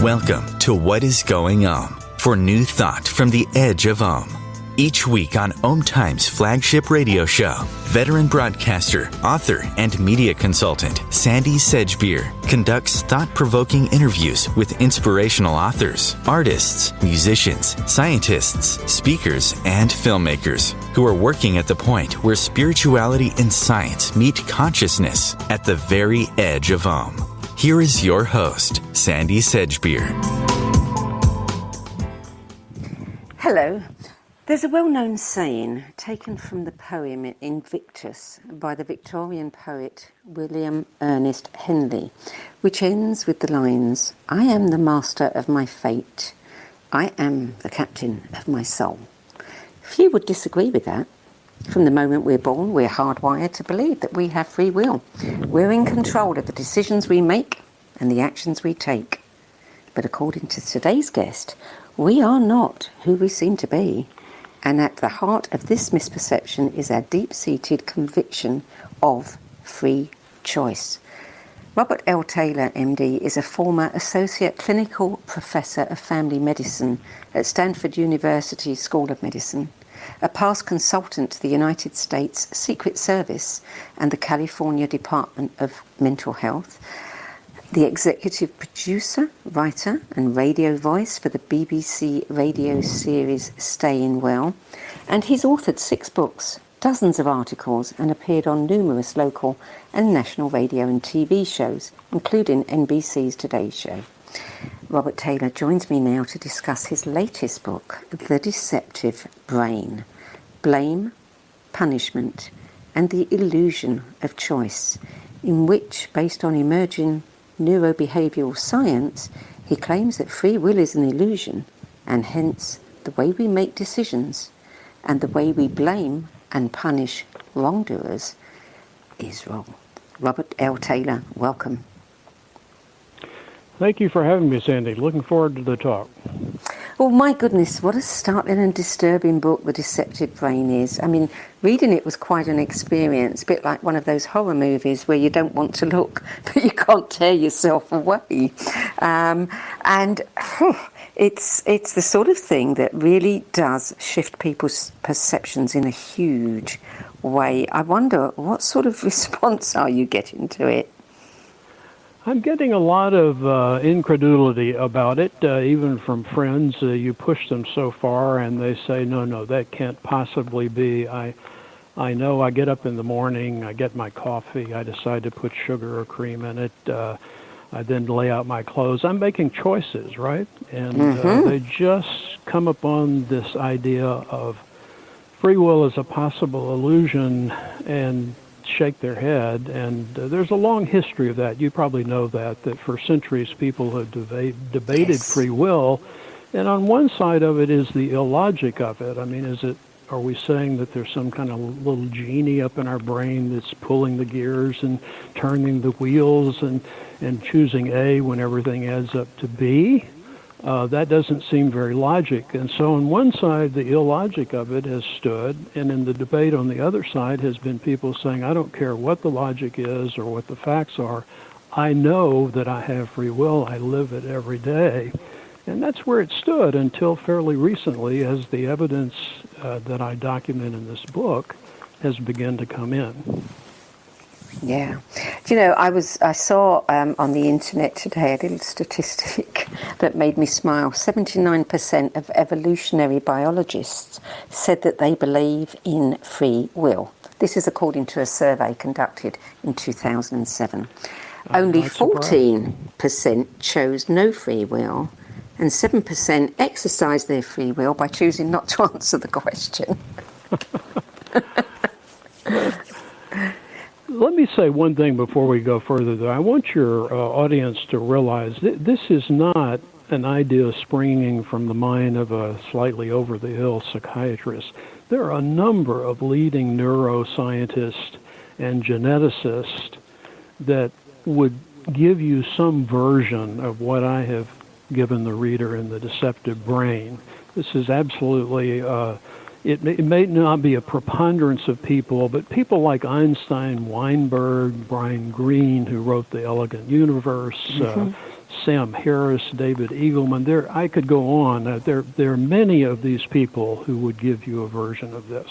Welcome to What is Going On for new thought from the edge of Om. Each week on OMTimes' flagship radio show, veteran broadcaster, author, and media consultant Sandie Sedgbeer conducts thought-provoking interviews with inspirational authors, artists, musicians, scientists, speakers, and filmmakers who are working at the point where spirituality and science meet consciousness at the very edge of Om. Here is your host, Sandie Sedgbeer. Hello. There's a well-known saying taken from the poem Invictus by the Victorian poet William Ernest Henley, which ends with the lines, "I am the master of my fate. I am the captain of my soul." Few would disagree with that. From the moment we're born, we're hardwired to believe that we have free will. We're in control of the decisions we make and the actions we take. But according to today's guest, we are not who we seem to be. And at the heart of this misperception is our deep-seated conviction of free choice. Robert L. Taylor, MD, is a former Associate Clinical Professor of Family Medicine at Stanford University School of Medicine, a past consultant to the United States Secret Service and the California Department of Mental Health, the executive producer, writer, and radio voice for the BBC radio series Staying Well, and he's authored 6 books, dozens of articles, and appeared on numerous local and national radio and TV shows, including NBC's Today Show. Robert Taylor joins me now to discuss his latest book, The Deceptive Brain: Blame, Punishment, and the Illusion of Choice, in which, based on emerging neurobehavioral science, he claims that free will is an illusion, and hence the way we make decisions and the way we blame and punish wrongdoers is wrong. Robert L. Taylor, welcome. Thank you for having me, Sandie. Looking forward to the talk. Well, my goodness, what a startling and disturbing book The Deceptive Brain is. I mean, reading it was quite an experience, a bit like one of those horror movies where you don't want to look, but you can't tear yourself away. It's the sort of thing that really does shift people's perceptions in a huge way. I wonder, what sort of response are you getting to it? I'm getting a lot of incredulity about it, even from friends. You push them so far, and they say, no, that can't possibly be. I know I get up in the morning, I get my coffee, I decide to put sugar or cream in it, I then lay out my clothes. I'm making choices, right? And they just come upon this idea of free will as a possible illusion and shake their head, and there's a long history of that. You probably know that for centuries people have debated free will, and on one side of it is the illogic of it. I mean, are we saying that there's some kind of little genie up in our brain that's pulling the gears and turning the wheels and choosing A when everything adds up to B? That doesn't seem very logic. And so on one side, the illogic of it has stood, and in the debate on the other side has been people saying, I don't care what the logic is or what the facts are. I know that I have free will. I live it every day. And that's where it stood until fairly recently, as the evidence that I document in this book has begun to come in. Yeah. Do you know, I saw on the internet today a little statistic that made me smile. 79% of evolutionary biologists said that they believe in free will. This is according to a survey conducted in 2007. Only 14% chose no free will, and 7% exercised their free will by choosing not to answer the question. Let me say one thing before we go further, though. I want your audience to realize this is not an idea springing from the mind of a slightly over-the-hill psychiatrist. There are a number of leading neuroscientists and geneticists that would give you some version of what I have given the reader in The Deceptive Brain. This is absolutely... It may not be a preponderance of people, but people like Einstein, Weinberg, Brian Greene, who wrote The Elegant Universe, Sam Harris, David Eagleman. I could go on. There are many of these people who would give you a version of this.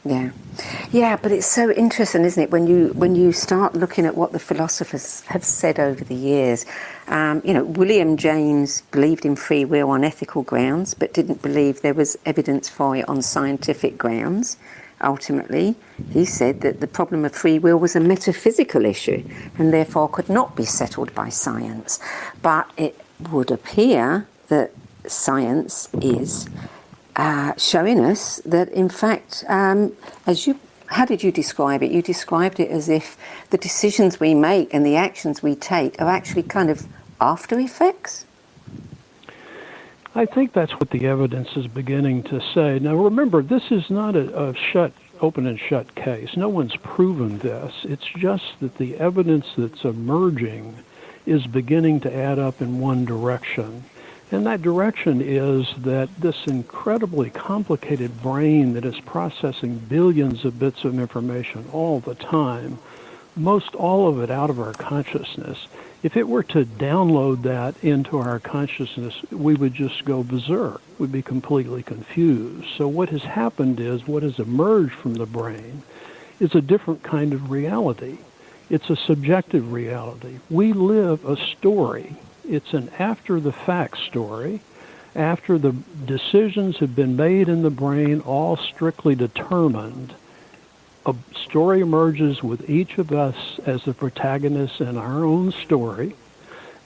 Yeah, but it's so interesting, isn't it, when you start looking at what the philosophers have said over the years. William James believed in free will on ethical grounds, but didn't believe there was evidence for it on scientific grounds. Ultimately, he said that the problem of free will was a metaphysical issue and therefore could not be settled by science. But it would appear that science is showing us that, in fact, how did you describe it? You described it as if the decisions we make and the actions we take are actually kind of after effects. I think that's what the evidence is beginning to say. Now, remember, this is not a open and shut case. No one's proven this. It's just that the evidence that's emerging is beginning to add up in one direction. And that direction is that this incredibly complicated brain that is processing billions of bits of information all the time, most all of it out of our consciousness, if it were to download that into our consciousness, we would just go berserk. We'd be completely confused. So what has happened is, what has emerged from the brain is a different kind of reality. It's a subjective reality. We live a story. It's an after-the-fact story. After the decisions have been made in the brain, all strictly determined, a story emerges with each of us as the protagonist in our own story,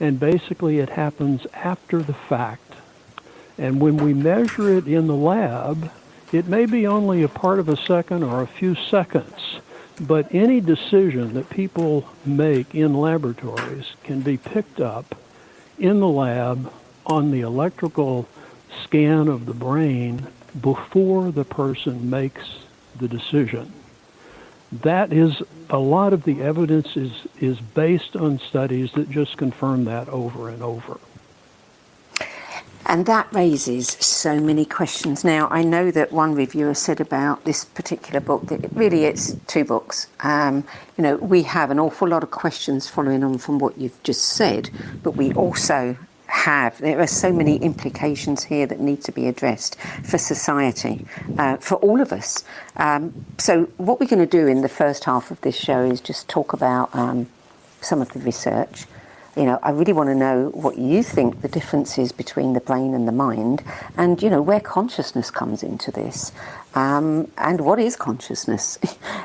and basically it happens after the fact. And when we measure it in the lab, it may be only a part of a second or a few seconds, but any decision that people make in laboratories can be picked up in the lab on the electrical scan of the brain before the person makes the decision. That is, a lot of the evidence is based on studies that just confirm that over and over. And that raises so many questions. Now, I know that one reviewer said about this particular book that really it's two books. We have an awful lot of questions following on from what you've just said, but we also there are so many implications here that need to be addressed for society, for all of us. So what we're going to do in the first half of this show is just talk about some of the research. I really want to know what you think the difference is between the brain and the mind, and, where consciousness comes into this, and what is consciousness,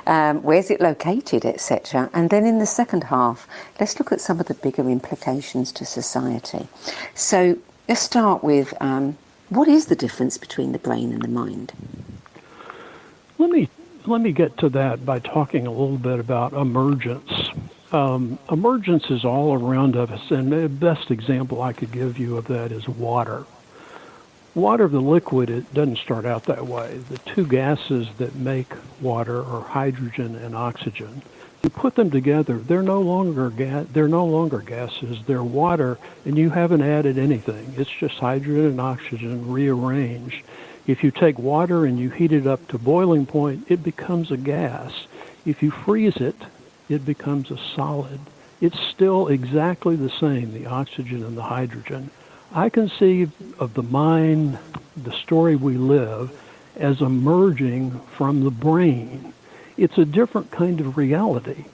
where's it located, etc. And then in the second half, let's look at some of the bigger implications to society. So let's start with what is the difference between the brain and the mind? Let me get to that by talking a little bit about emergence. Emergence is all around us, and the best example I could give you of that is water. Water, the liquid, it doesn't start out that way. The two gases that make water are hydrogen and oxygen. You put them together, they're no longer gases. They're water, and you haven't added anything. It's just hydrogen and oxygen rearranged. If you take water and you heat it up to boiling point, it becomes a gas. If you freeze it, it becomes a solid. It's still exactly the same, the oxygen and the hydrogen. I conceive of the mind, the story we live, as emerging from the brain. It's a different kind of reality.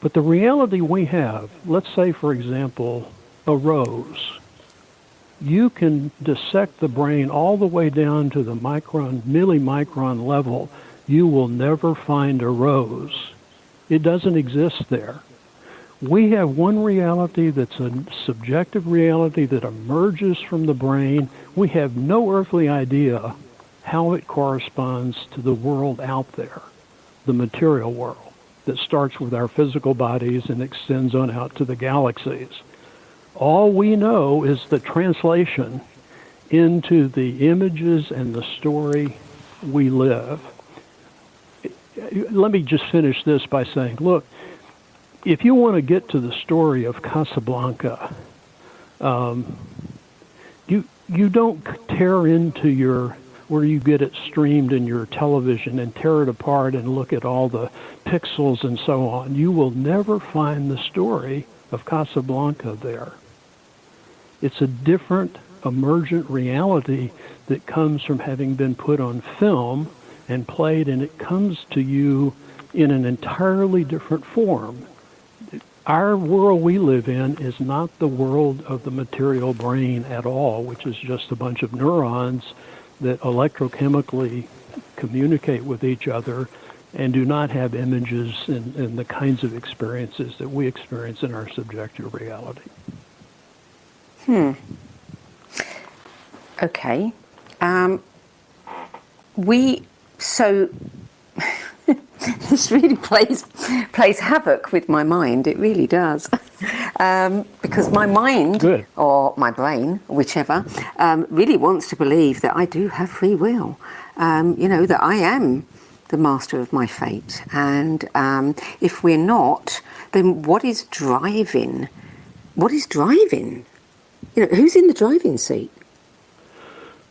But the reality we have, let's say, for example, a rose. You can dissect the brain all the way down to the millimicron level. You will never find a rose. It doesn't exist there. We have one reality that's a subjective reality that emerges from the brain. We have no earthly idea how it corresponds to the world out there, the material world, that starts with our physical bodies and extends on out to the galaxies. All we know is the translation into the images and the story we live. Let me just finish this by saying, look, if you want to get to the story of Casablanca, you don't tear into where you get it streamed in your television and tear it apart and look at all the pixels and so on. You will never find the story of Casablanca there. It's a different emergent reality that comes from having been put on film and played, and it comes to you in an entirely different form. Our world we live in is not the world of the material brain at all, which is just a bunch of neurons that electrochemically communicate with each other and do not have images and the kinds of experiences that we experience in our subjective reality. Okay. This really plays havoc with my mind. It really does. Because my mind, or my brain, whichever, really wants to believe that I do have free will. That I am the master of my fate. And if we're not, then what is driving? Who's in the driving seat?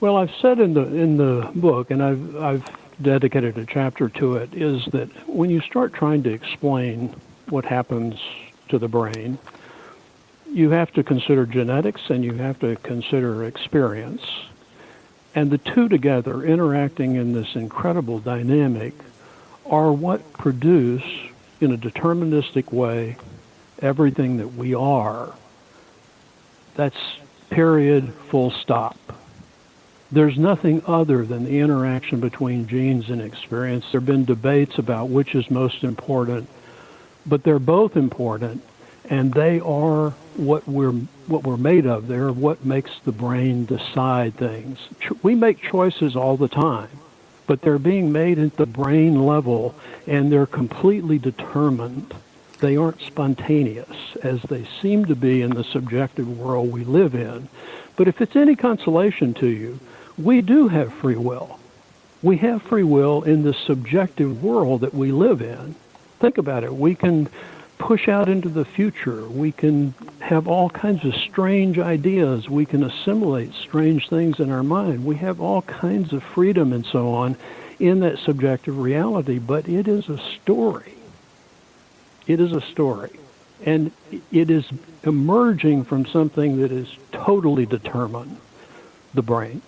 Well, I've said in the book, and I've dedicated a chapter to it, is that when you start trying to explain what happens to the brain, you have to consider genetics and you have to consider experience. And the two together, interacting in this incredible dynamic, are what produce, in a deterministic way, everything that we are. That's period, full stop. There's nothing other than the interaction between genes and experience. There have been debates about which is most important, but they're both important, and they are what we're made of. They're what makes the brain decide things. We make choices all the time, but they're being made at the brain level, and they're completely determined. They aren't spontaneous, as they seem to be in the subjective world we live in. But if it's any consolation to you, we do have free will. We have free will in the subjective world that we live in. Think about it. We can push out into the future. We can have all kinds of strange ideas. We can assimilate strange things in our mind. We have all kinds of freedom and so on in that subjective reality, but it is a story. It is a story. And it is emerging from something that is totally determined, the brain.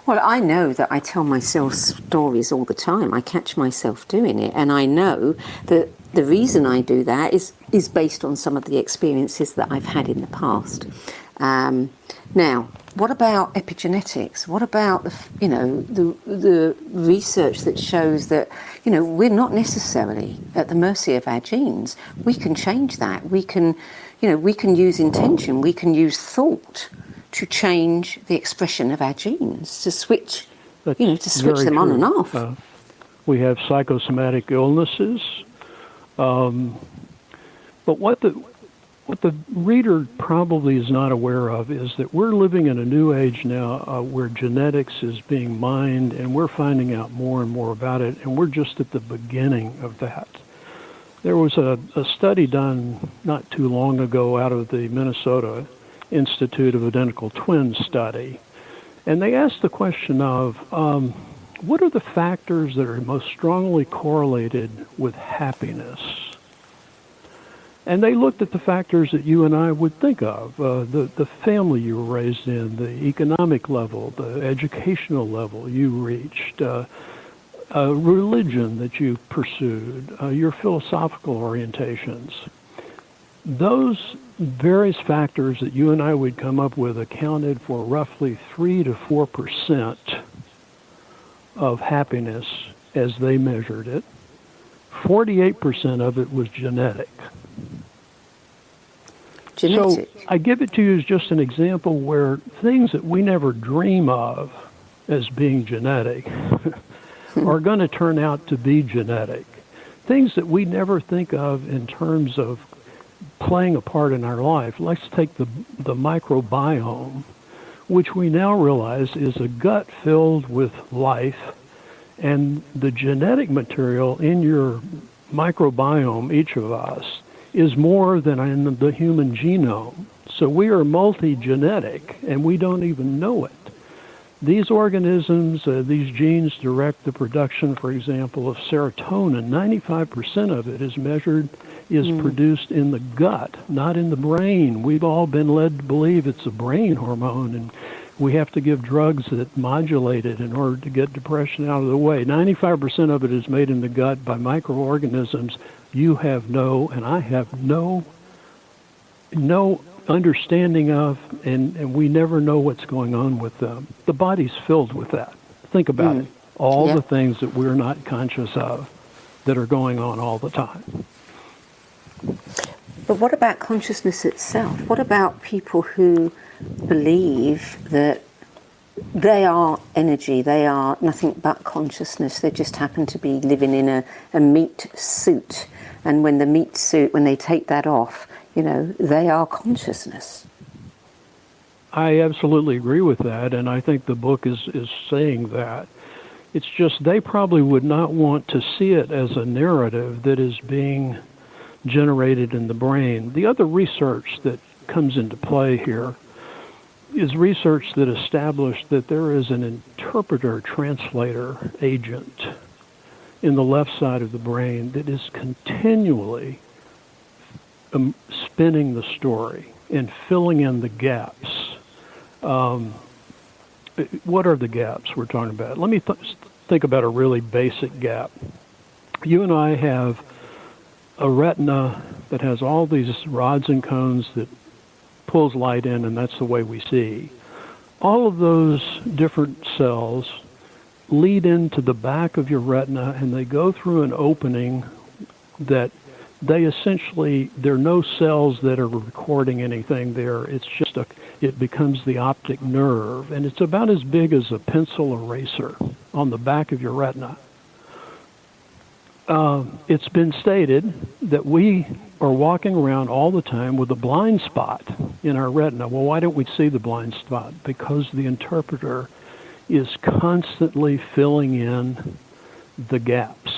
Well, I know that I tell myself stories all the time. I catch myself doing it. And I know that the reason I do that is based on some of the experiences that I've had in the past. Now, what about epigenetics? What about the research that shows that we're not necessarily at the mercy of our genes? We can change that. We can use intention. We can use thought to change the expression of our genes, to switch them on and off. We have psychosomatic illnesses, but what the reader probably is not aware of is that we're living in a new age now where genetics is being mined, and we're finding out more and more about it, and we're just at the beginning of that. There was a study done not too long ago out of the Minnesota Institute of Identical Twins study, and they asked the question of what are the factors that are most strongly correlated with happiness? And they looked at the factors that you and I would think of, the family you were raised in, the economic level, the educational level you reached, religion that you pursued, your philosophical orientations. Those various factors that you and I would come up with accounted for roughly 3 to 4% of happiness as they measured it. 48% of it was genetic. So I give it to you as just an example where things that we never dream of as being genetic are going to turn out to be genetic. Things that we never think of in terms of playing a part in our life. Let's take the microbiome, which we now realize is a gut filled with life, and the genetic material in your microbiome, each of us, is more than in the human genome. So we are multi-genetic, and we don't even know it. These organisms, these genes direct the production, for example, of serotonin. 95% of it is produced in the gut, not in the brain. We've all been led to believe it's a brain hormone, and we have to give drugs that modulate it in order to get depression out of the way. 95% of it is made in the gut by microorganisms you have and I have no understanding of, and we never know what's going on with them. The body's filled with that. Think about it. All the things that we're not conscious of that are going on all the time. But what about consciousness itself? What about people who believe that they are energy, they are nothing but consciousness, they just happen to be living in a meat suit, and when they take that off, they are consciousness? I absolutely agree with that, and I think the book is saying that. It's just they probably would not want to see it as a narrative that is being generated in the brain. The other research that comes into play here is research that established that there is an interpreter-translator agent in the left side of the brain that is continually spinning the story and filling in the gaps. What are the gaps we're talking about? Let me think about a really basic gap. You and I have a retina that has all these rods and cones that pulls light in, and that's the way we see. All of those different cells lead into the back of your retina, and they go through an opening that there are no cells that are recording anything there. It's just it becomes the optic nerve, and it's about as big as a pencil eraser on the back of your retina. It's been stated that we are walking around all the time with a blind spot in our retina. Well, why don't we see the blind spot? Because the interpreter is constantly filling in the gaps.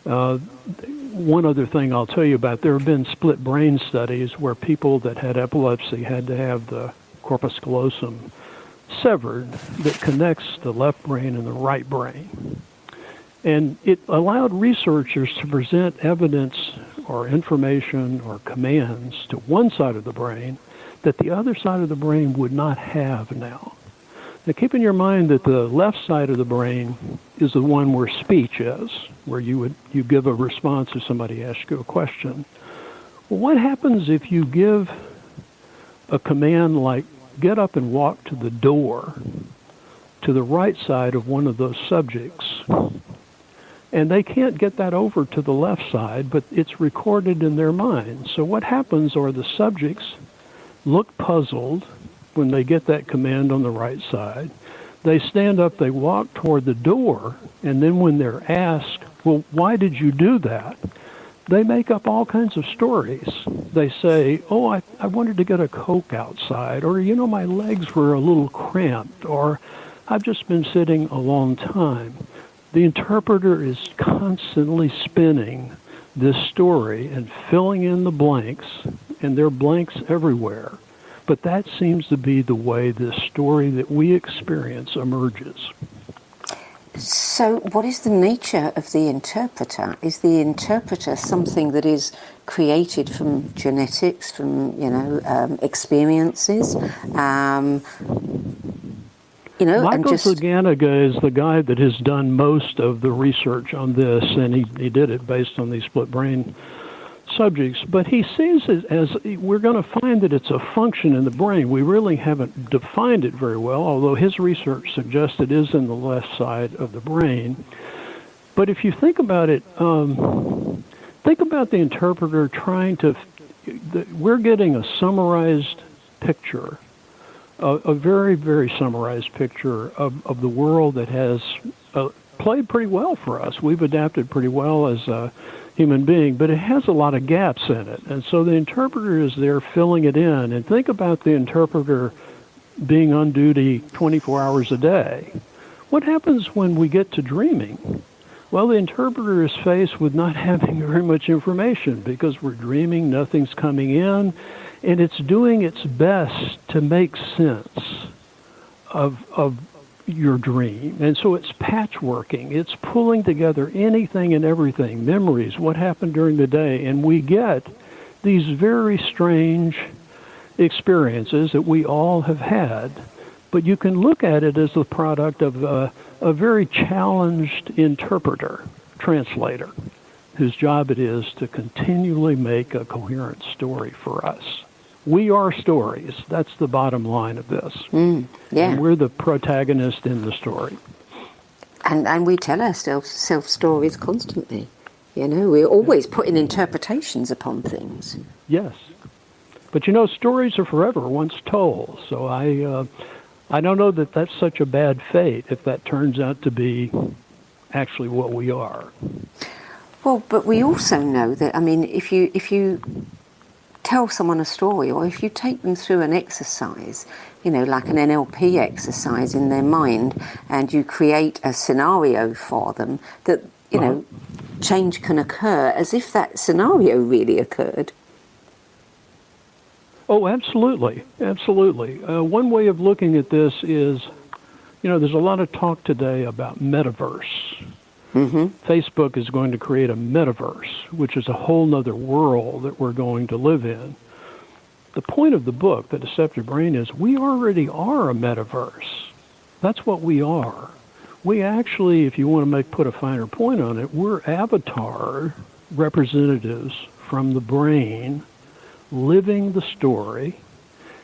One other thing I'll tell you about, there have been split brain studies where people that had epilepsy had to have the corpus callosum severed that connects the left brain and the right brain. And it allowed researchers to present evidence or information or commands to one side of the brain that the other side of the brain would not have now. Now keep in your mind that the left side of the brain is the one where speech is, where you give a response if somebody asks you a question. Well, what happens if you give a command like get up and walk to the door to the right side of one of those subjects? And they can't get that over to the left side, but it's recorded in their mind. So what happens are the subjects look puzzled when they get that command on the right side. They stand up, they walk toward the door, and then when they're asked, well, why did you do that? They make up all kinds of stories. They say, oh, I wanted to get a Coke outside, or, my legs were a little cramped, or I've just been sitting a long time. The interpreter is constantly spinning this story and filling in the blanks, and there are blanks everywhere. But that seems to be the way this story that we experience emerges. So what is the nature of the interpreter? Is the interpreter something that is created from genetics, from, experiences? Michael Zaganica is the guy that has done most of the research on this, and he did it based on these split brain subjects. But he sees it as we're going to find that it's a function in the brain. We really haven't defined it very well, although his research suggests it is in the left side of the brain. But if you think about it, think about the interpreter we're getting a summarized picture, a very, very summarized picture of the world that has played pretty well for us. We've adapted pretty well as a human being, but it has a lot of gaps in it. And so the interpreter is there filling it in. And think about the interpreter being on duty 24 hours a day. What happens when we get to dreaming? Well, the interpreter is faced with not having very much information because we're dreaming, nothing's coming in, and it's doing its best to make sense of your dream. And so it's patchworking. It's pulling together anything and everything, memories, what happened during the day, and we get these very strange experiences that we all have had. But you can look at it as the product of a very challenged interpreter, translator, whose job it is to continually make a coherent story for us. We are stories. That's the bottom line of this. Yeah. And we're the protagonist in the story. And we tell ourselves stories constantly. You know, we're always putting interpretations upon things. Yes. But you know, stories are forever once told. So I don't know that that's such a bad fate if that turns out to be actually what we are. Well, but we also know that, I mean, if you tell someone a story, or if you take them through an exercise, you know, like an NLP exercise in their mind, and you create a scenario for them, that, you know, change can occur as if that scenario really occurred. Oh, absolutely. Absolutely. One way of looking at this is, you know, there's a lot of talk today about metaverse. Facebook is going to create a metaverse, which is a whole nother world that we're going to live in. The point of the book, The Deceptive Brain, is we already are a metaverse. That's what we are. We actually, if you want to put a finer point on it, we're avatar representatives from the brain, living the story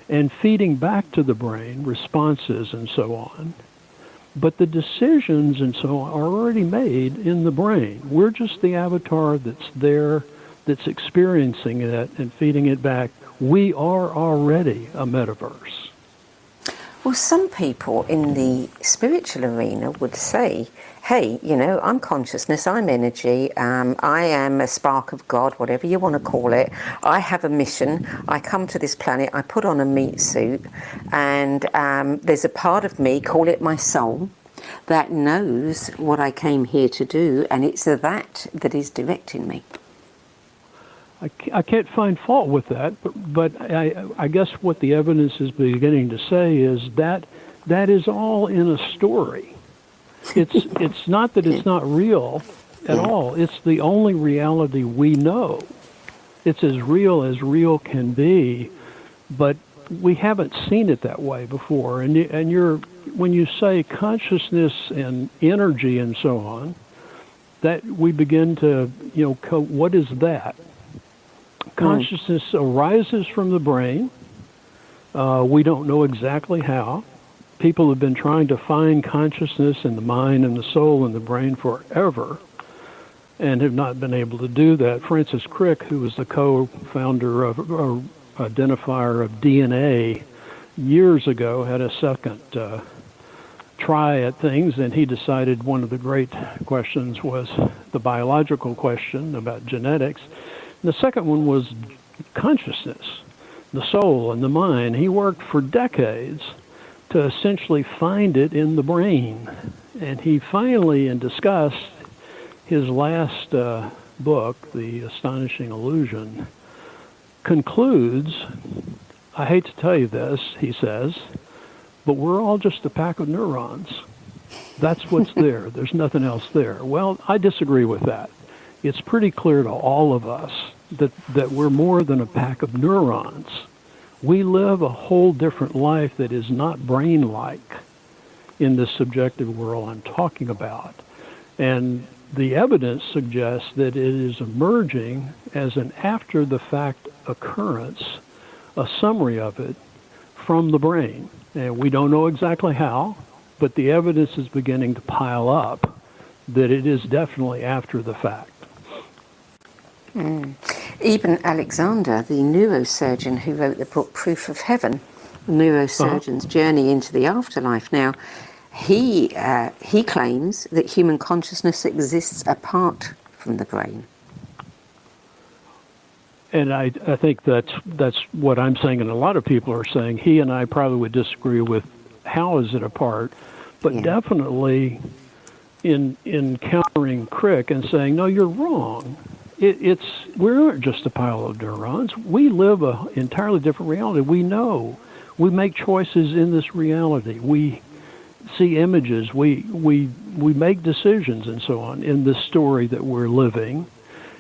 and feeding back to the brain responses and so on. But the decisions and so on are already made in the brain. We're just the avatar that's there, that's experiencing it and feeding it back. We are already a metaverse. Well, some people in the spiritual arena would say, hey, you know, I'm consciousness, I'm energy, I am a spark of God, whatever you want to call it. I have a mission. I come to this planet, I put on a meat suit, and there's a part of me, call it my soul, that knows what I came here to do, and it's that is directing me. I can't find fault with that, but I guess what the evidence is beginning to say is that is all in a story. It's not that it's not real at all. It's the only reality we know. It's as real can be, but we haven't seen it that way before. And when you say consciousness and energy and so on, that we begin to, you know, what is that? Consciousness arises from the brain. We don't know exactly how. People have been trying to find consciousness in the mind and the soul and the brain forever and have not been able to do that. Francis Crick, who was the co-founder of, or identifier of DNA years ago, had a second try at things, and he decided one of the great questions was the biological question about genetics. The second one was consciousness, the soul and the mind. He worked for decades to essentially find it in the brain. And he finally, and discussed his last book, The Astonishing Illusion, concludes, I hate to tell you this, he says, but we're all just a pack of neurons. That's what's there. There's nothing else there. Well, I disagree with that. It's pretty clear to all of us that we're more than a pack of neurons. We live a whole different life that is not brain-like in this subjective world I'm talking about. And the evidence suggests that it is emerging as an after-the-fact occurrence, a summary of it from the brain. And we don't know exactly how, but the evidence is beginning to pile up that it is definitely after the fact. Even Alexander, the neurosurgeon who wrote the book Proof of Heaven, Neurosurgeon's Journey into the Afterlife. Now, he claims that human consciousness exists apart from the brain. And I think that's what I'm saying, and a lot of people are saying. He and I probably would disagree with how is it apart, but definitely in countering Crick and saying, no, you're wrong. We aren't just a pile of neurons. We live an entirely different reality. We know. We make choices in this reality. see images, we make decisions and so on in the story that we're living.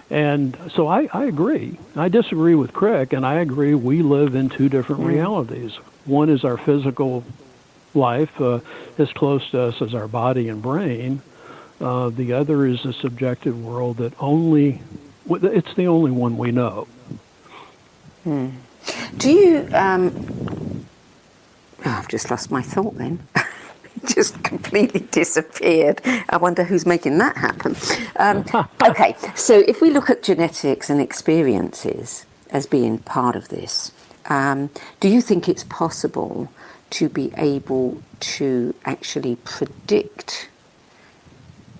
And so I agree. I disagree with Crick, and I agree we live in two different realities. One is our physical life, as close to us as our body and brain. The other is a subjective world that it's the only one we know. Do you, I've just lost my thought then. Just completely disappeared. I wonder who's making that happen. Okay, so if we look at genetics and experiences as being part of this, do you think it's possible to be able to actually predict,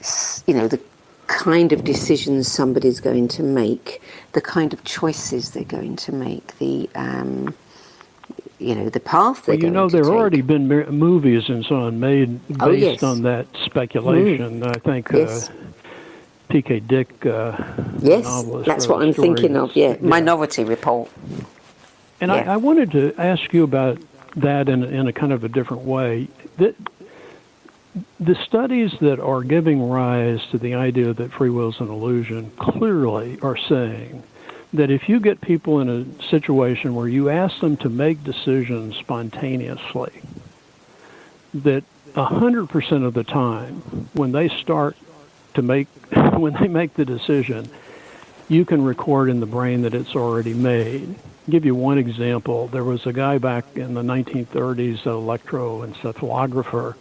the kind of decisions somebody's going to make, the kind of choices they're going to make, the path they're going to take? There have already been movies and so on made based on that speculation. I think P.K. Dick, novelist, that's what I'm thinking of, Minority Report. And I wanted to ask you about that in a kind of a different way. The studies that are giving rise to the idea that free will is an illusion clearly are saying that if you get people in a situation where you ask them to make decisions spontaneously, that 100% of the time when they make the decision, you can record in the brain that it's already made. I'll give you one example. There was a guy back in the 1930s, an electroencephalographer,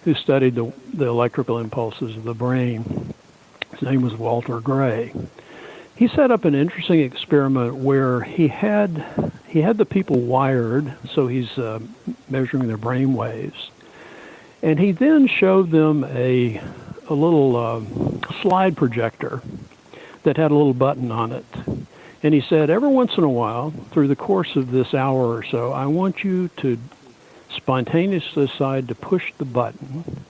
who studied the electrical impulses of the brain. His name was Walter Gray. He set up an interesting experiment where he had the people wired, so he's measuring their brain waves, and he then showed them a little slide projector that had a little button on it. And he said, every once in a while, through the course of this hour or so, I want you to spontaneously decide to push the button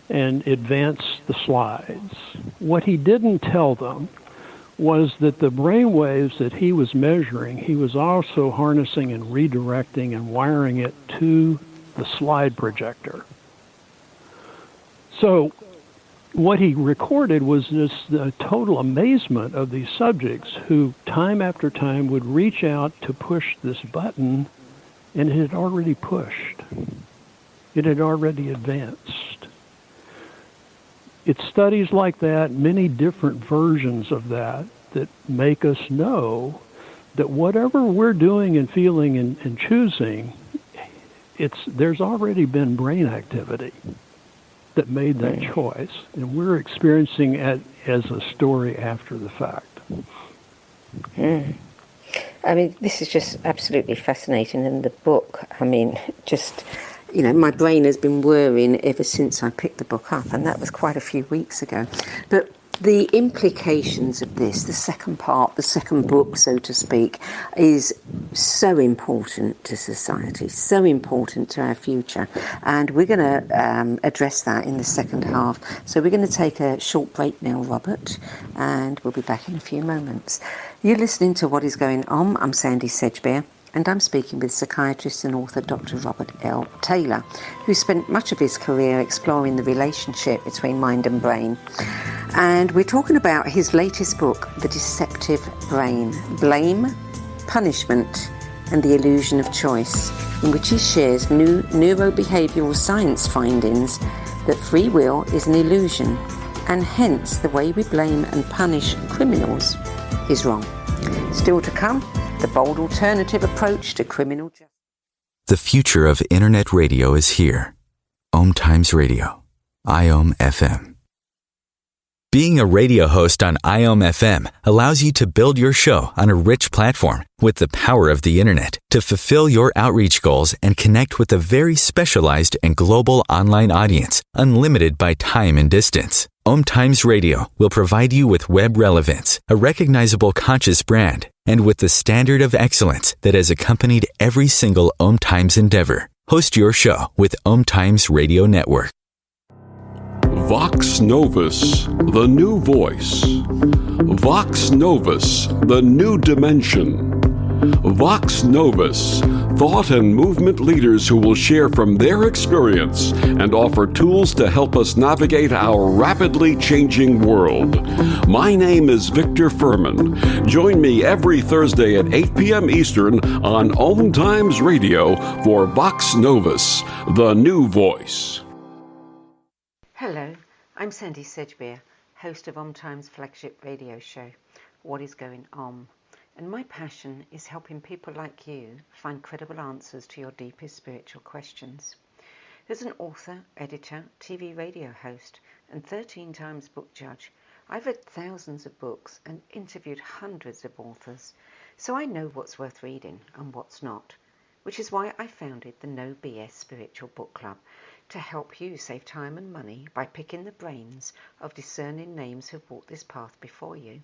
and advance the slides. What he didn't tell them was that the brain waves that he was measuring, he was also harnessing and redirecting and wiring it to the slide projector. So what he recorded was just the total amazement of these subjects who time after time would reach out to push this button, and it had already pushed. It had already advanced. It's studies like that, many different versions of that make us know that whatever we're doing and feeling and choosing, there's already been brain activity that made that choice, and we're experiencing it as a story after the fact. I mean, this is just absolutely fascinating. In the book, my brain has been whirring ever since I picked the book up, and that was quite a few weeks ago. But the implications of this, the second part, the second book, so to speak, is so important to society, so important to our future. And we're going to address that in the second half. So we're going to take a short break now, Robert, and we'll be back in a few moments. You're listening to What Is Going On. I'm Sandie Sedgbeer, and I'm speaking with psychiatrist and author Dr. Robert L. Taylor, who spent much of his career exploring the relationship between mind and brain. And we're talking about his latest book, The Deceptive Brain, Blame, Punishment, and the Illusion of Choice, in which he shares new neurobehavioral science findings that free will is an illusion, and hence the way we blame and punish criminals is wrong. Still to come, the bold alternative approach to criminal justice. The future of Internet radio is here. OMTimes Radio. IOM FM. Being a radio host on IOM FM allows you to build your show on a rich platform with the power of the Internet to fulfill your outreach goals and connect with a very specialized and global online audience, unlimited by time and distance. OMTimes Radio will provide you with web relevance, a recognizable conscious brand, and with the standard of excellence that has accompanied every single OMTimes endeavor. Host your show with OMTimes Radio Network. Vox Novus, the new voice. Vox Novus, the new dimension. Vox Novus, thought and movement leaders who will share from their experience and offer tools to help us navigate our rapidly changing world. My name is Victor Furman. Join me every Thursday at 8 p.m. Eastern on OMTimes Radio for Vox Novus, the new voice. Hello, I'm Sandie Sedgbeer, host of OMTimes' flagship radio show, What is Going On? And my passion is helping people like you find credible answers to your deepest spiritual questions. As an author, editor, TV radio host, and 13 times book judge, I've read thousands of books and interviewed hundreds of authors, so I know what's worth reading and what's not, which is why I founded the No BS Spiritual Book Club, to help you save time and money by picking the brains of discerning names who've walked this path before you.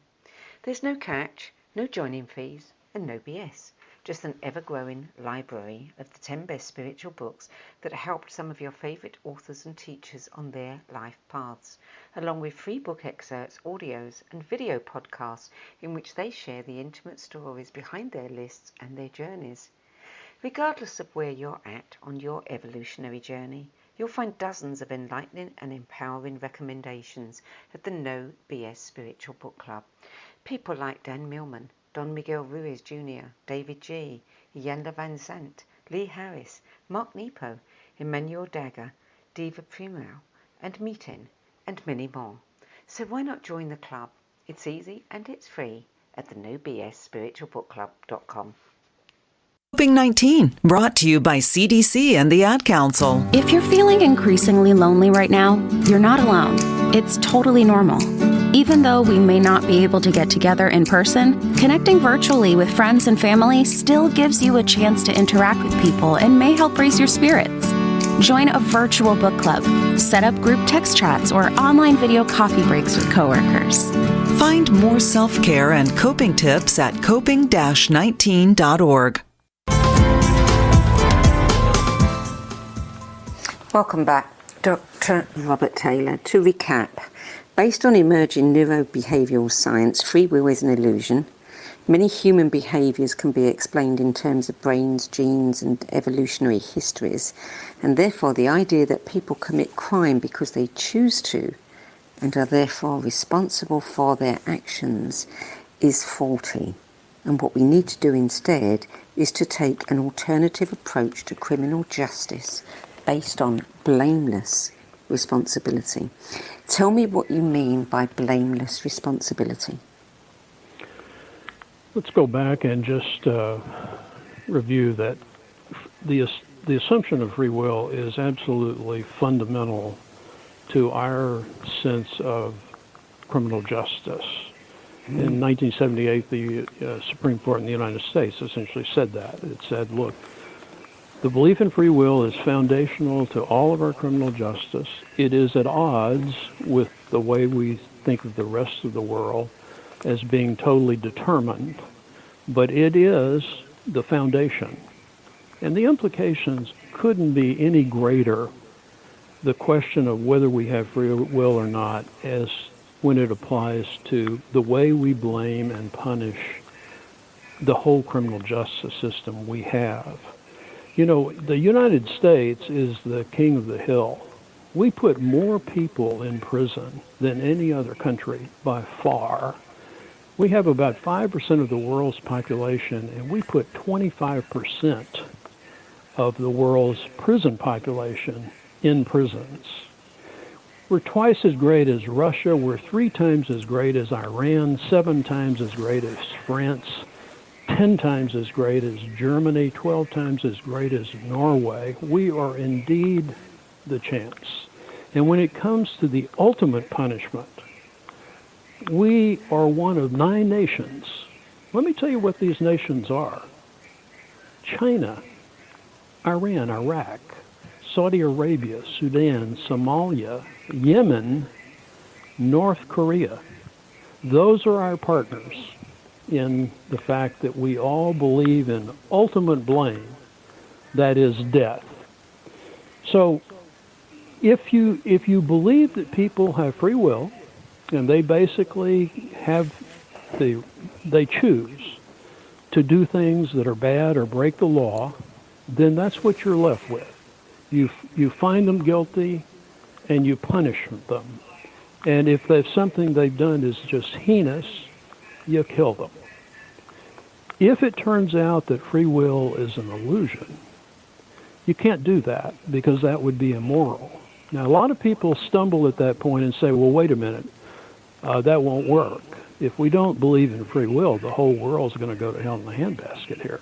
There's no catch, no joining fees, and no BS. Just an ever-growing library of the 10 best spiritual books that helped some of your favourite authors and teachers on their life paths, along with free book excerpts, audios, and video podcasts in which they share the intimate stories behind their lists and their journeys. Regardless of where you're at on your evolutionary journey, you'll find dozens of enlightening and empowering recommendations at the No BS Spiritual Book Club. People like Dan Millman, Don Miguel Ruiz Jr., David G., Iyanla Van Zandt, Lee Harris, Mark Nepo, Emmanuel Dagger, Diva Primrao, and Miten, and many more. So why not join the club? It's easy and it's free at the NoBSSpiritualBookClub.com. Coping-19, brought to you by CDC and the Ad Council. If you're feeling increasingly lonely right now, you're not alone. It's totally normal. Even though we may not be able to get together in person, connecting virtually with friends and family still gives you a chance to interact with people and may help raise your spirits. Join a virtual book club, set up group text chats, or online video coffee breaks with coworkers. Find more self-care and coping tips at coping-19.org. Welcome back, Dr. Robert Taylor. To recap, based on emerging neurobehavioral science, free will is an illusion. Many human behaviours can be explained in terms of brains, genes and evolutionary histories, and therefore the idea that people commit crime because they choose to and are therefore responsible for their actions is faulty. And what we need to do instead is to take an alternative approach to criminal justice based on blameless responsibility. Tell me what you mean by blameless responsibility. Let's go back and just review that the assumption of free will is absolutely fundamental to our sense of criminal justice. In 1978, the Supreme Court in the United States essentially said that. It said, look, the belief in free will is foundational to all of our criminal justice. It is at odds with the way we think of the rest of the world as being totally determined, but it is the foundation. And the implications couldn't be any greater, the question of whether we have free will or not, as when it applies to the way we blame and punish the whole criminal justice system we have. You know, the United States is the king of the hill. We put more people in prison than any other country by far. We have about 5% of the world's population, and we put 25% of the world's prison population in prisons. We're twice as great as Russia. We're 3 times as great as Iran, 7 times as great as France, 10 times as great as Germany, 12 times as great as Norway. We are indeed the champs. And when it comes to the ultimate punishment, we are one of 9 nations. Let me tell you what these nations are. China, Iran, Iraq, Saudi Arabia, Sudan, Somalia, Yemen, North Korea. Those are our partners in the fact that we all believe in ultimate blame, that is death. So if you believe that people have free will and they basically have they choose to do things that are bad or break the law, then that's what you're left with. You find them guilty, and you punish them. And if there's something they've done is just heinous, you kill them. If it turns out that free will is an illusion, you can't do that because that would be immoral. Now, a lot of people stumble at that point and say, well, wait a minute, that won't work. If we don't believe in free will, the whole world's going to go to hell in the handbasket here.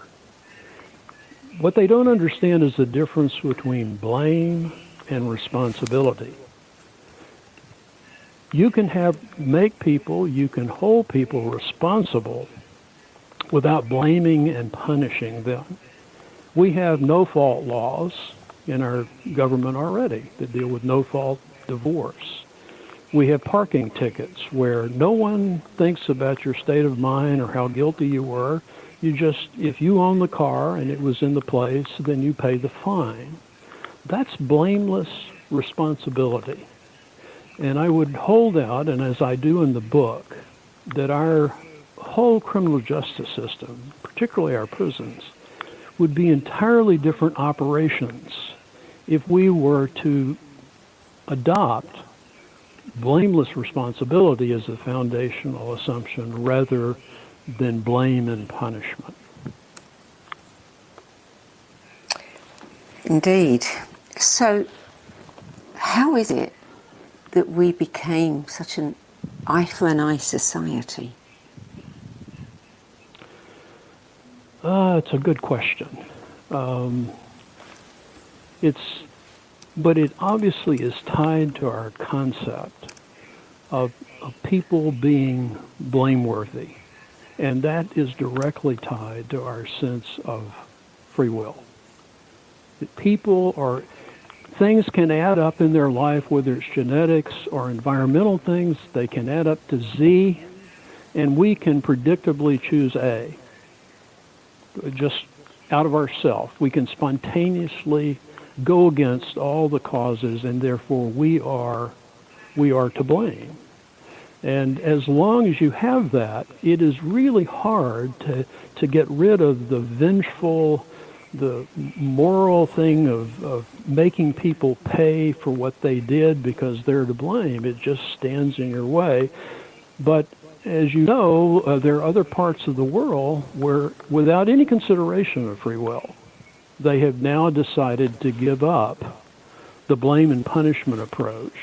What they don't understand is the difference between blame and responsibility. You can you can hold people responsible without blaming and punishing them. We have no-fault laws in our government already that deal with no-fault divorce. We have parking tickets where no one thinks about your state of mind or how guilty you were. If you own the car and it was in the place, then you pay the fine. That's blameless responsibility. And I would hold out, and as I do in the book, that our whole criminal justice system, particularly our prisons, would be entirely different operations if we were to adopt blameless responsibility as a foundational assumption rather than blame and punishment. Indeed. So, how is it that we became such an eye for an eye society? It's a good question. But it obviously is tied to our concept of people being blameworthy, and that is directly tied to our sense of free will. Things can add up in their life, whether it's genetics or environmental things, they can add up to Z, and we can predictably choose A. Just out of ourselves. We can spontaneously go against all the causes, and therefore we are to blame. And as long as you have that, it is really hard to get rid of the vengeful, the moral thing of making people pay for what they did because they're to blame. It just stands in your way. But as you know, there are other parts of the world where, without any consideration of free will, they have now decided to give up the blame and punishment approach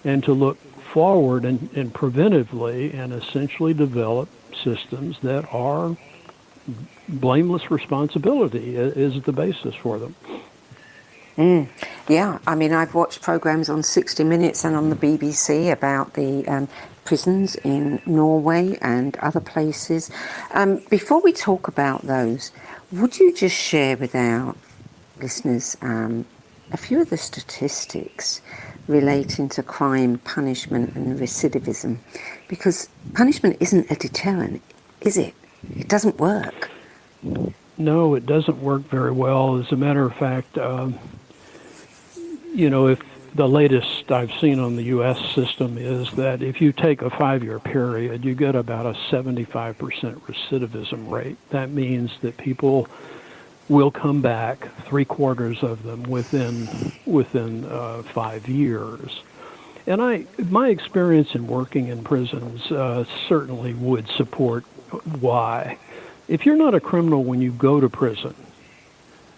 and to look forward and preventively and essentially develop systems that are blameless responsibility is the basis for them. Yeah, I mean, I've watched programs on 60 Minutes and on the BBC about the prisons in Norway and other places. Before we talk about those, would you just share with our listeners a few of the statistics relating to crime, punishment and recidivism? Because punishment isn't a deterrent, is it? It doesn't work. No, it doesn't work very well. As a matter of fact, if the latest I've seen on the U.S. system is that if you take a 5-year period, you get about a 75% recidivism rate. That means that people will come back, 3/4 of them within 5 years. And my experience in working in prisons certainly would support why. If you're not a criminal when you go to prison,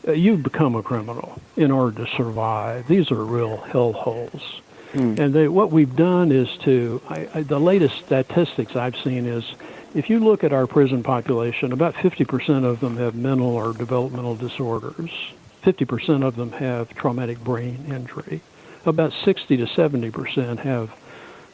you become a criminal in order to survive. These are real hellholes. And what we've done is the latest statistics I've seen is, if you look at our prison population, about 50% of them have mental or developmental disorders. 50% of them have traumatic brain injury. About 60 to 70% have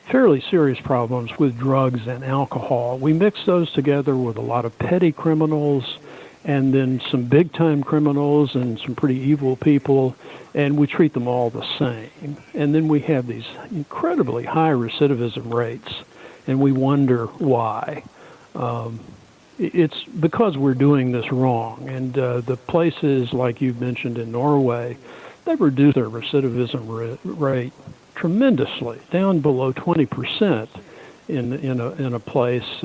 fairly serious problems with drugs and alcohol. We mix those together with a lot of petty criminals and then some big-time criminals and some pretty evil people, and we treat them all the same. And then we have these incredibly high recidivism rates, and we wonder why. It's because we're doing this wrong. And the places like you've mentioned in Norway, they've reduced their recidivism rate tremendously, down below 20% in a place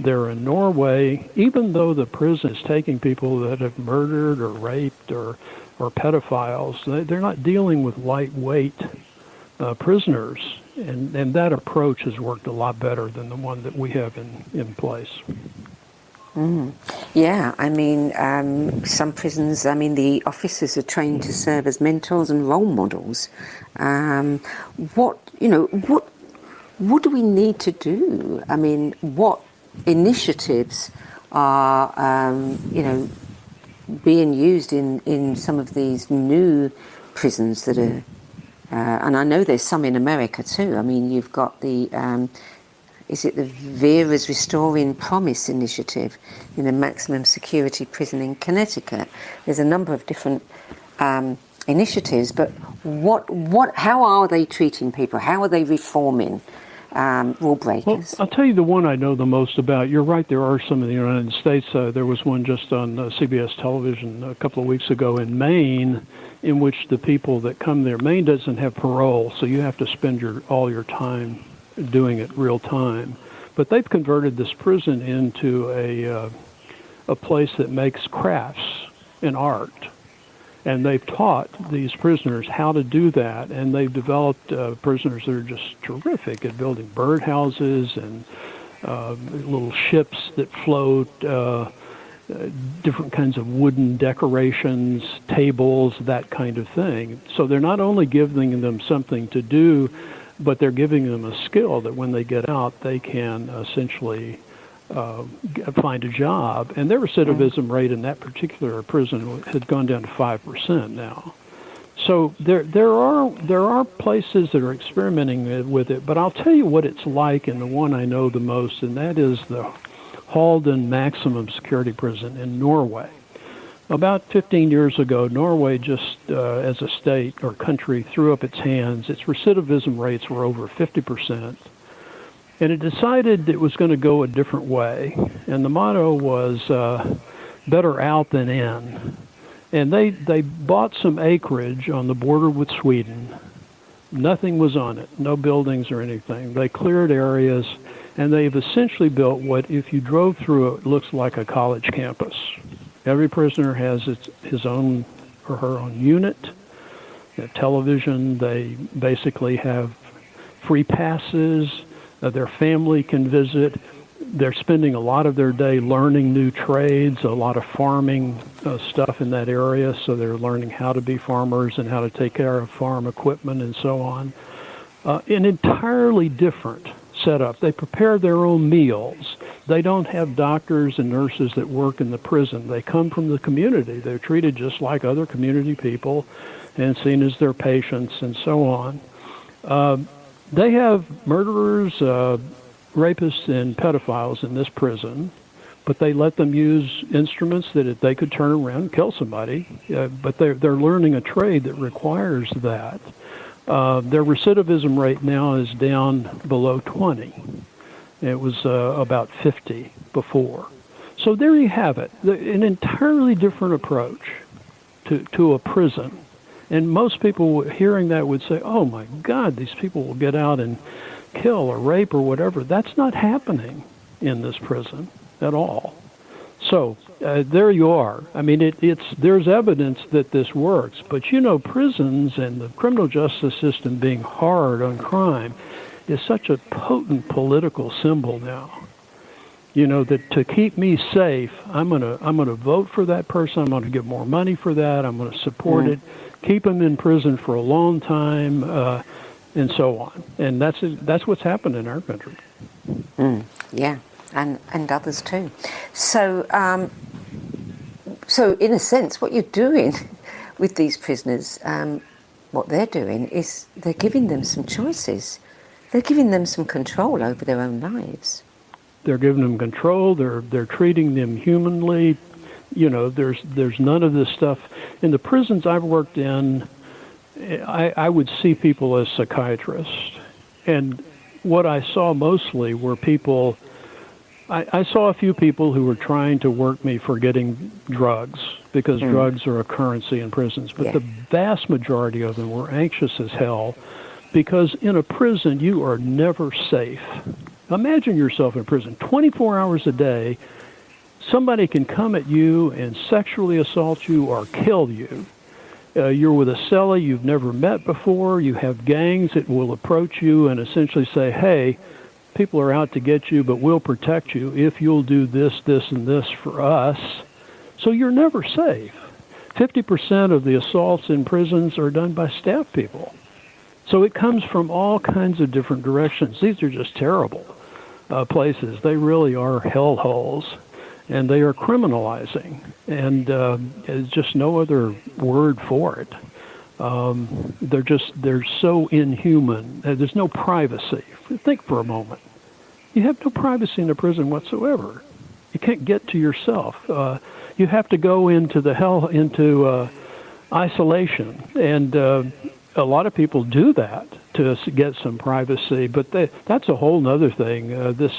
there in Norway, even though the prison is taking people that have murdered or raped or pedophiles, they're not dealing with lightweight prisoners. And that approach has worked a lot better than the one that we have in place. Yeah, I mean, some prisons, I mean, the officers are trained to serve as mentors and role models. What do we need to do? I mean, what initiatives are, being used in some of these new prisons that are, and I know there's some in America too. I mean, you've got the, is it the Vera's Restoring Promise initiative in the maximum security prison in Connecticut? There's a number of different initiatives, but how are they treating people? How are they reforming rule breakers? Well, I'll tell you the one I know the most about. You're right, there are some in the United States. There was one just on CBS television a couple of weeks ago in Maine, in which the people that come there, Maine doesn't have parole, so you have to spend all your time doing it real time. But they've converted this prison into a place that makes crafts and art. And they've taught these prisoners how to do that, and they've developed prisoners that are just terrific at building birdhouses and little ships that float, different kinds of wooden decorations, tables, that kind of thing. So they're not only giving them something to do, but they're giving them a skill that when they get out, they can essentially find a job. And their recidivism rate in that particular prison had gone down to 5% now. So there are places that are experimenting with it, but I'll tell you what it's like in the one I know the most, and that is the Haulden maximum security prison in Norway. About 15 years ago, Norway just as a state or country threw up its hands. Its recidivism rates were over 50%. And it decided it was going to go a different way. And the motto was better out than in. And they bought some acreage on the border with Sweden. Nothing was on it, no buildings or anything. They cleared areas, and they've essentially built what, if you drove through it, looks like a college campus. Every prisoner has his own or her own unit. They have television. They basically have free passes. Their family can visit. They're spending a lot of their day learning new trades, a lot of farming stuff in that area, so they're learning how to be farmers and how to take care of farm equipment and so on. An entirely different setup. They prepare their own meals. They don't have doctors and nurses that work in the prison. They come from the community. They're treated just like other community people and seen as their patients and so on. They have murderers, rapists, and pedophiles in this prison, but they let them use instruments that they could turn around and kill somebody. But they're learning a trade that requires that. Their recidivism rate now is down below 20. It was about 50 before. So there you have it, an entirely different approach to a prison. And most people hearing that would say, oh my God, these people will get out and kill or rape or whatever. That's not happening in this prison at all. So there you are. I mean, there's evidence that this works. But prisons and the criminal justice system being hard on crime is such a potent political symbol now. That to keep me safe, I'm gonna vote for that person. I'm gonna give more money for that. I'm gonna support it. Keep them in prison for a long time, and so on. And that's what's happened in our country. Yeah, and others too. So in a sense, what you're doing with these prisoners, what they're doing is they're giving them some choices. They're giving them some control over their own lives. They're giving them control. They're treating them humanly. There's none of this stuff. In the prisons I've worked in, I would see people as psychiatrists. And what I saw mostly were people, I saw a few people who were trying to work me for getting drugs, because drugs are a currency in prisons. But the vast majority of them were anxious as hell, because in a prison you are never safe. Imagine yourself in prison 24 hours a day. Somebody can come at you and sexually assault you or kill you. You're with a cellie you've never met before. You have gangs that will approach you and essentially say, hey, people are out to get you, but we'll protect you if you'll do this, this, and this for us. So you're never safe. 50% of the assaults in prisons are done by staff people. So it comes from all kinds of different directions. These are just terrible places. They really are hellholes, and they are criminalizing. And there's just no other word for it. They're so inhuman. There's no privacy. Think for a moment. You have no privacy in a prison whatsoever. You can't get to yourself. You have to go into isolation, and a lot of people do that to get some privacy. But that's a whole other thing. This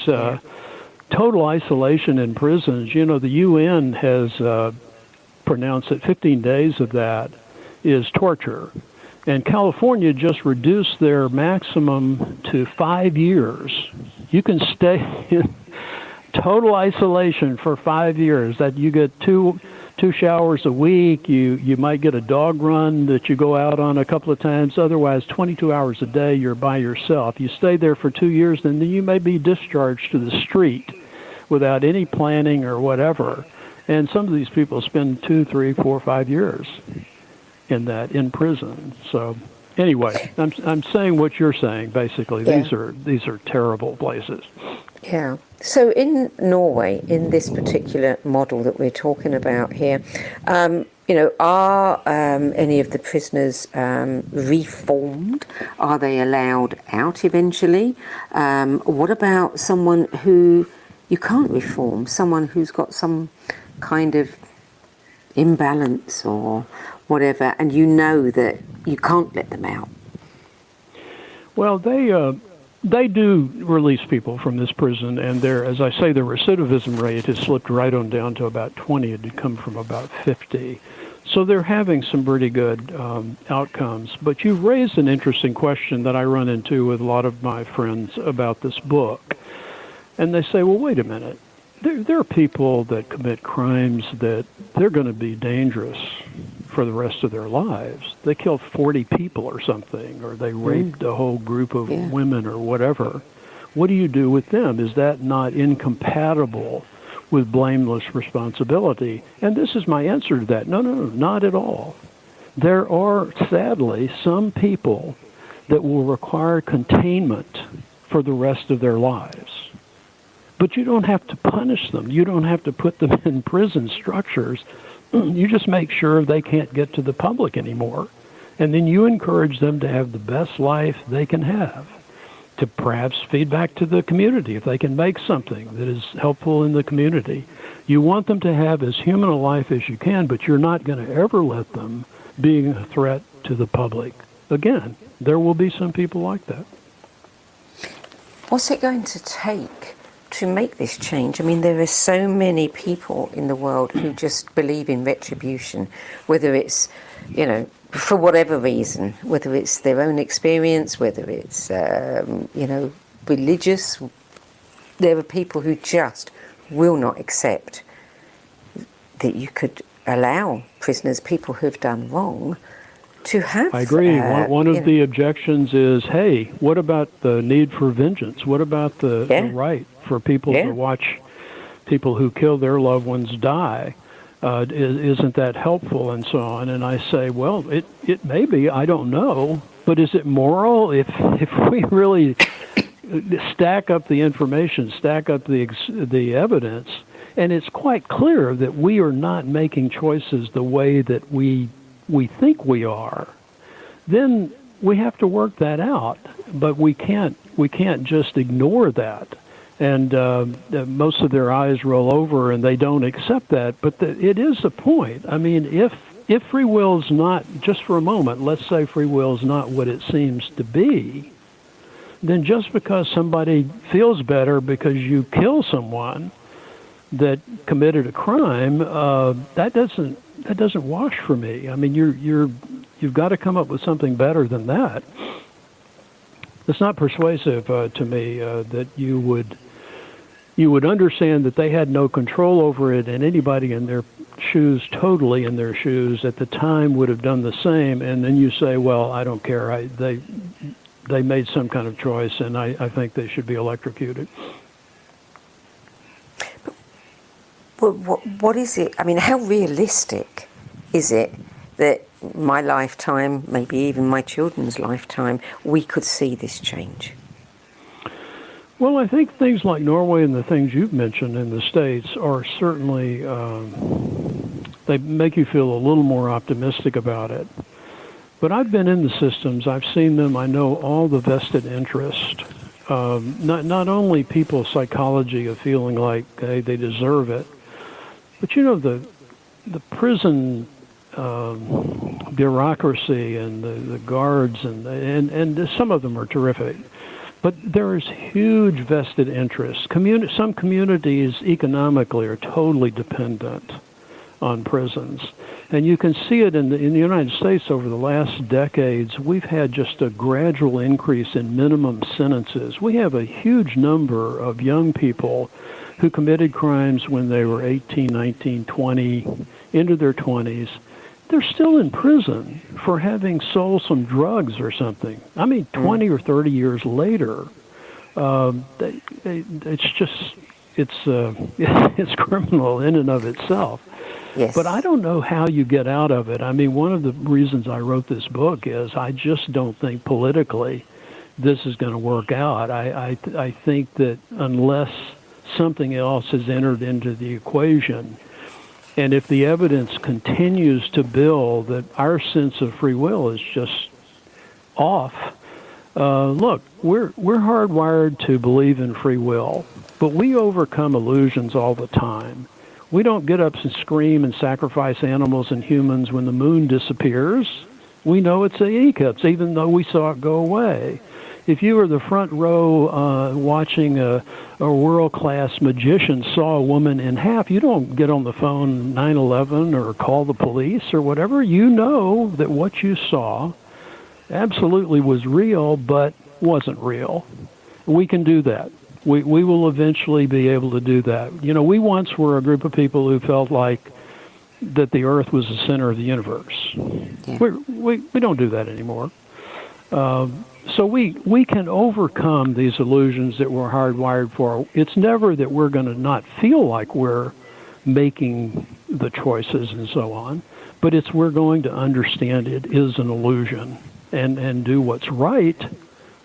total isolation in prisons. You know, the UN has pronounced that 15 days of that is torture. And California just reduced their maximum to 5 years. You can stay in total isolation for 5 years. That you get two showers a week. You might get a dog run that you go out on a couple of times. Otherwise, 22 hours a day, you're by yourself. You stay there for 2 years, and then you may be discharged to the street without any planning or whatever. And some of these people spend 2, 3, 4, 5 years in prison. So anyway, I'm saying what you're saying. Basically, Yeah. these are terrible places. Yeah. So in Norway, in this particular model that we're talking about here, are any of the prisoners reformed? Are they allowed out eventually? What about someone who you can't reform? Someone who's got some kind of imbalance or whatever, and you know that you can't let them out? Well, they do release people from this prison, and as I say, the recidivism rate has slipped right on down to about 20. It had come from about 50. So they're having some pretty good outcomes. But you've raised an interesting question that I run into with a lot of my friends about this book. And they say, well, wait a minute. There are people that commit crimes that they're going to be dangerous for the rest of their lives. They killed 40 people or something, or they raped a whole group of women or whatever. What do you do with them? Is that not incompatible with blameless responsibility? And this is my answer to that. No, not at all. There are, sadly, some people that will require containment for the rest of their lives. But you don't have to punish them. You don't have to put them in prison structures. You just make sure they can't get to the public anymore. And then you encourage them to have the best life they can have, to perhaps feed back to the community if they can make something that is helpful in the community. You want them to have as human a life as you can, but you're not going to ever let them be a threat to the public. Again, there will be some people like that. What's it going to take to make this change? I mean, there are so many people in the world who just believe in retribution, whether it's, for whatever reason, whether it's their own experience, whether it's, religious. There are people who just will not accept that you could allow prisoners, people who've done wrong, to have... I agree. One of the objections is, hey, what about the need for vengeance? What about the right for people to watch people who kill their loved ones die? Isn't that helpful, and so on? And I say, well, it may be, I don't know, but is it moral? If we really stack up the information, stack up the evidence, and it's quite clear that we are not making choices the way that we think we are, then we have to work that out. But we can't just ignore that. And most of their eyes roll over and they don't accept that. But it is a point. I mean, if free will is not, just for a moment, let's say free will is not what it seems to be, then just because somebody feels better because you kill someone that committed a crime, that doesn't wash for me. I mean, you've got to come up with something better than that. It's not persuasive to me that you would understand that they had no control over it, and anybody in their shoes, totally in their shoes at the time, would have done the same. And then you say, well, I don't care. They made some kind of choice, and I think they should be electrocuted. What is it? I mean, how realistic is it that my lifetime, maybe even my children's lifetime, we could see this change? Well, I think things like Norway and the things you've mentioned in the States are certainly, they make you feel a little more optimistic about it. But I've been in the systems, I've seen them, I know all the vested interest. Not only people's psychology of feeling like they deserve it, but the prison bureaucracy and the guards and some of them are terrific, but there is huge vested interest. Some communities economically are totally dependent on prisons, and you can see it in the United States over the last decades. We've had just a gradual increase in minimum sentences. We have a huge number of young people who committed crimes when they were 18, 19, 20, into their 20s. They're still in prison for having sold some drugs or something. I mean, 20 or 30 years later, it's criminal in and of itself. Yes. But I don't know how you get out of it. I mean, one of the reasons I wrote this book is I just don't think politically this is going to work out. I think that unless something else has entered into the equation, and if the evidence continues to build that our sense of free will is just off, look, we're hardwired to believe in free will, but we overcome illusions all the time. We don't get up and scream and sacrifice animals and humans when the moon disappears. We know it's an eclipse, even though we saw it go away. If you were the front row watching a world-class magician saw a woman in half, you don't get on the phone 911 or call the police or whatever. You know that what you saw absolutely was real, but wasn't real. We can do that. We will eventually be able to do that. You know, we once were a group of people who felt like that the Earth was the center of the universe. Yeah. We don't do that anymore. So we can overcome these illusions that we're hardwired for. It's never that we're going to not feel like we're making the choices and so on, but it's we're going to understand it is an illusion and do what's right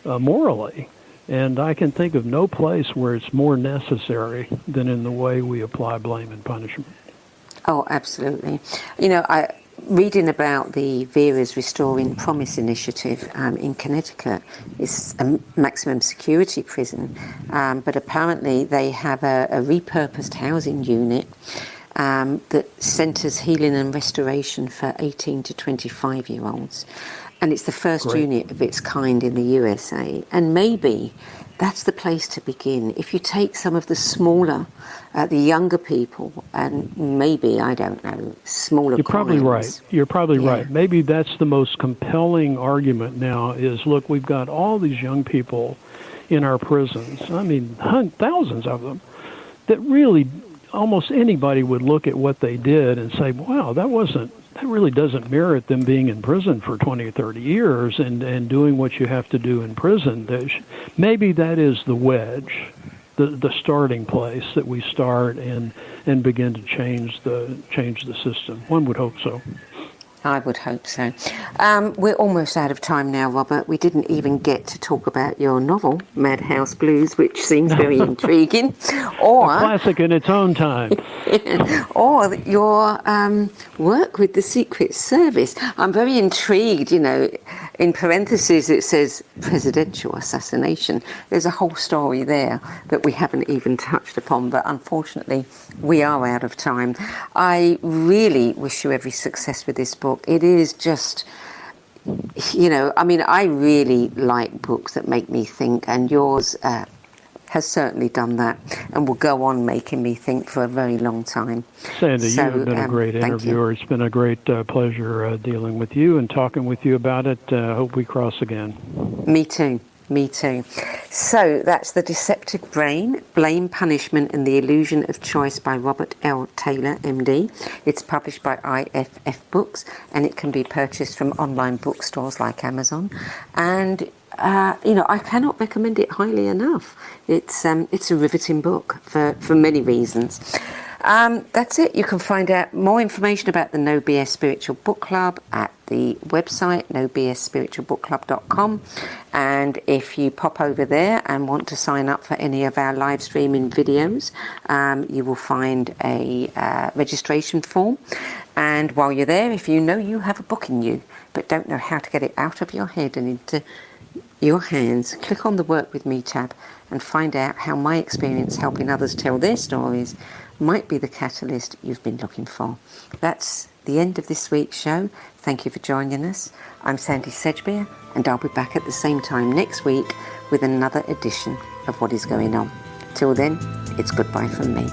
morally. And I can think of no place where it's more necessary than in the way we apply blame and punishment. Oh, absolutely. You know, reading about the Vera's Restoring Promise initiative in Connecticut, it's a maximum security prison, but apparently they have a repurposed housing unit that centres healing and restoration for 18 to 25-year-olds. And it's the first unit of its kind in the USA. And maybe that's the place to begin. If you take some of the smaller, the younger people, and maybe, I don't know, smaller You're probably right. You're probably right. Maybe that's the most compelling argument now is, look, we've got all these young people in our prisons. I mean, thousands of them that really almost anybody would look at what they did and say, wow, that really doesn't merit them being in prison for 20 or 30 years and doing what you have to do in prison. Maybe that is the wedge, the starting place that we start and begin to change the system. One would hope so. I would hope so. We're almost out of time now, Robert. We didn't even get to talk about your novel, Madhouse Blues, which seems very intriguing. Or a classic in its own time. Or your work with the Secret Service. I'm very intrigued, you know, in parentheses it says presidential assassination. There's a whole story there that we haven't even touched upon, but unfortunately we are out of time. I really wish you every success with this book. It is just, you know, I mean, I really like books that make me think, and yours has certainly done that and will go on making me think for a very long time. Sandie, you have been a great interviewer. It's been a great pleasure dealing with you and talking with you about it. Hope we cross again. Me too. Me too. So that's The Deceptive Brain, Blame, Punishment and the Illusion of Choice by Robert L. Taylor, MD. It's published by IFF Books and it can be purchased from online bookstores like Amazon. And, I cannot recommend it highly enough. It's a riveting book for many reasons. That's it. You can find out more information about the No BS Spiritual Book Club at the website nobsspiritualbookclub.com, and if you pop over there and want to sign up for any of our live streaming videos, you will find a registration form. And while you're there, if you know you have a book in you but don't know how to get it out of your head and into your hands, click on the Work With Me tab and find out how my experience helping others tell their stories might be the catalyst you've been looking for. That's the end of this week's show. Thank you for joining us. I'm Sandie Sedgbeer, and I'll be back at the same time next week with another edition of What Is Going On. Till then, it's goodbye from me.